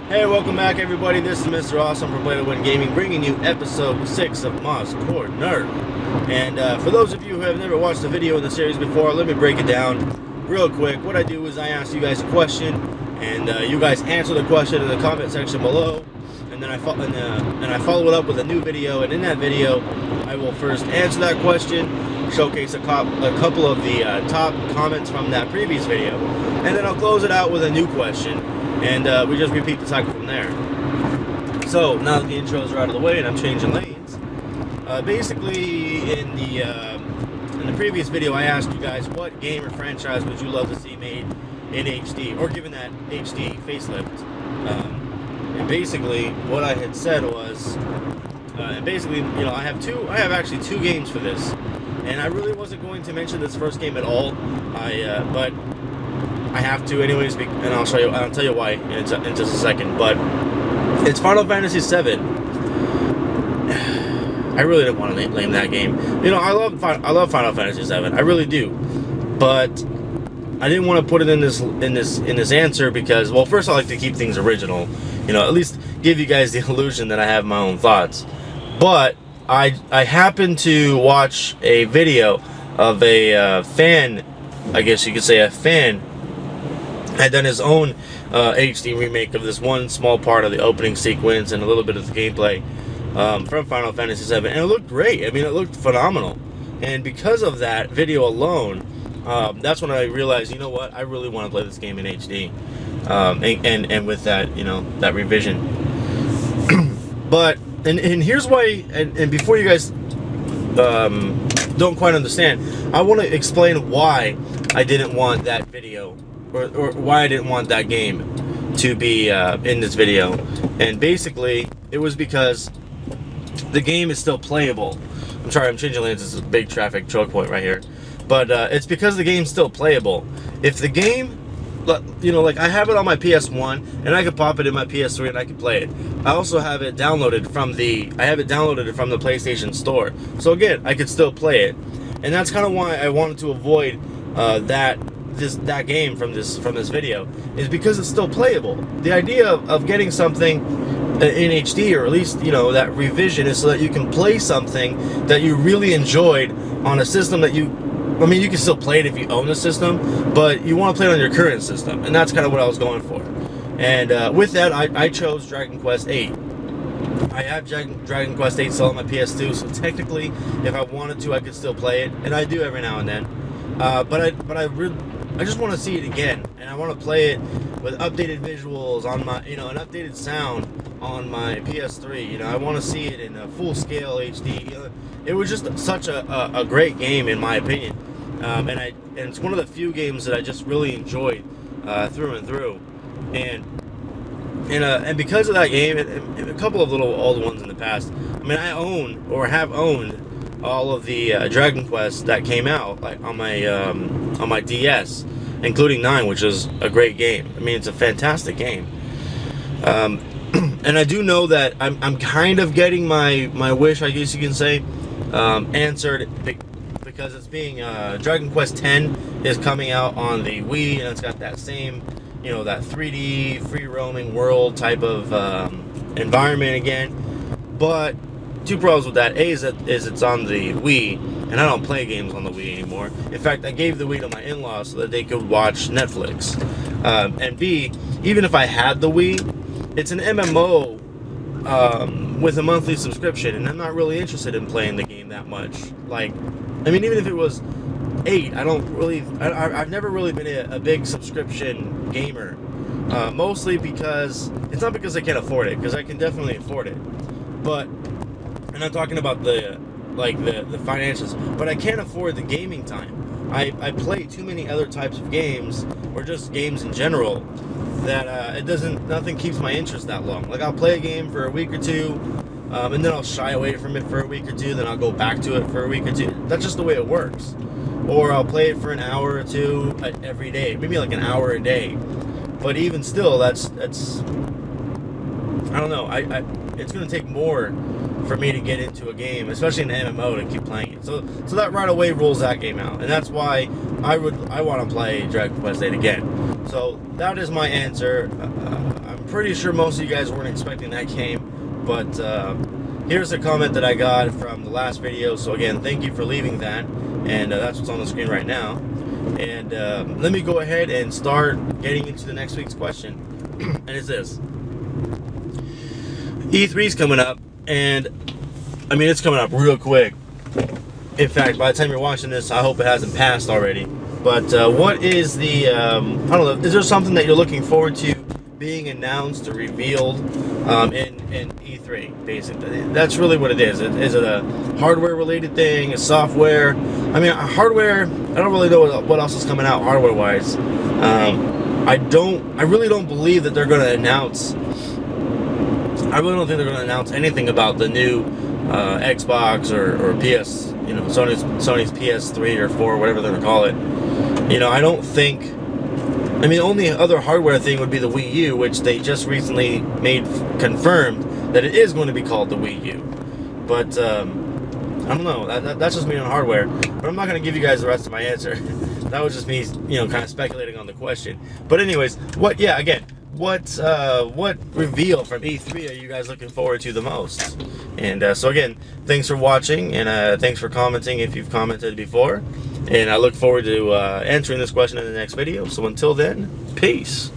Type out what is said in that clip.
Hey, welcome back everybody. This is Mr. Awesome from Play to Win Gaming, bringing you episode 6 of Moss Corner. And for those of you who have never watched a video in the series before, let me break it down real quick. What I do is I ask you guys a question, and you guys answer the question in the comment section below, and then I follow it up with a new video. And in that video, I will first answer that question, showcase a couple of the top comments from that previous video, and then I'll close it out with a new question. And we just repeat the cycle from there. So now that the intros are out of the way and I'm changing lanes, basically in the previous video I asked you guys what game or franchise would you love to see made in HD, or given that HD facelift. And basically what I had said was, and basically, you know, I have actually two games for this, and I really wasn't going to mention this first game at all, but I have to anyways, and I'll tell you why in just a second. But it's Final Fantasy VII. I really didn't want to name that game. You know, I love Final Fantasy VII. I really do, but I didn't want to put it in this answer because, well, first I like to keep things original. You know, at least give you guys the illusion that I have my own thoughts. But I happened to watch a video of a fan, I guess you could say a fan, had done his own HD remake of this one small part of the opening sequence and a little bit of the gameplay from Final Fantasy VII, and it looked great. I mean, it looked phenomenal. And because of that video alone, that's when I realized, you know what, I really want to play this game in HD, and with that, you know, that revision. But and here's why. And before you guys don't quite understand, I want to explain why I didn't want that video. Or why I didn't want that game to be in this video. And basically, it was because the game is still playable. I'm sorry, I'm changing lanes. It's a big traffic choke point right here. But it's because the game's still playable. If the game, you know, like I have it on my PS1, and I could pop it in my PS3 and I could play it. I also have it downloaded from the PlayStation Store. So again, I could still play it. And that's kind of why I wanted to avoid that game from this video, is because it's still playable. The idea of getting something in HD, or at least, you know, that revision, is so that you can play something that you really enjoyed on a system that you can still play it if you own the system, but you want to play it on your current system, and that's kind of what I was going for. And with that, I chose Dragon Quest VIII. I have Dragon Quest VIII still on my PS2, so technically, if I wanted to, I could still play it, and I do every now and then. I just want to see it again, and I want to play it with updated visuals on my, you know, an updated sound on my PS3. You know, I want to see it in a full-scale HD. You know, it was just such a great game, in my opinion, and it's one of the few games that I just really enjoyed through and through, and because of that game, and a couple of little old ones in the past. I mean, I own or have owned all of the Dragon Quest that came out, like on my DS, including 9, which is a great game. I mean, it's a fantastic game. And I do know that I'm kind of getting my wish, I guess you can say, answered, because it's being Dragon Quest X is coming out on the Wii, and it's got that same, you know, that 3D free roaming world type of environment again. But two problems with that. A is it's on the Wii, and I don't play games on the Wii anymore. In fact, I gave the Wii to my in-laws so that they could watch Netflix. And B, even if I had the Wii, it's an MMO with a monthly subscription, and I'm not really interested in playing the game that much. Like, I mean, even if it was 8, I've never really been a big subscription gamer. Mostly because, it's not because I can't afford it, because I can definitely afford it. But, and I'm talking about the finances, but I can't afford the gaming time. I play too many other types of games, or just games in general, that nothing keeps my interest that long. Like, I'll play a game for a week or two, and then I'll shy away from it for a week or two, then I'll go back to it for a week or two. That's just the way it works. Or I'll play it for an hour or two every day, maybe like an hour a day. But even still, that's I don't know. It's going to take more for me to get into a game, especially an MMO, to keep playing it. So that right away rules that game out, and that's why I want to play Dragon Quest VIII again. So that is my answer. I'm pretty sure most of you guys weren't expecting that game, but here's a comment that I got from the last video. So again, thank you for leaving that, and that's what's on the screen right now. And let me go ahead and start getting into the next week's question. And it's this: E3 is coming up, and I mean, it's coming up real quick. In fact, by the time you're watching this, I hope it hasn't passed already. But what is the, I don't know, is there something that you're looking forward to being announced or revealed in E3, basically? That's really what it is. Is it a hardware-related thing, a software? I mean, hardware, I don't really know what else is coming out hardware-wise. I really don't believe that they're going to announce, I really don't think they're going to announce anything about the new Xbox or PS, you know, Sony's PS3 or 4, whatever they're going to call it. You know, I don't think, I mean, the only other hardware thing would be the Wii U, which they just recently confirmed that it is going to be called the Wii U. But, I don't know, that's just me on hardware. But I'm not going to give you guys the rest of my answer. That was just me, you know, kind of speculating on the question. But anyways, what reveal from E3 are you guys looking forward to the most? And so again, thanks for watching, and thanks for commenting if you've commented before. And I look forward to answering this question in the next video. So until then, peace.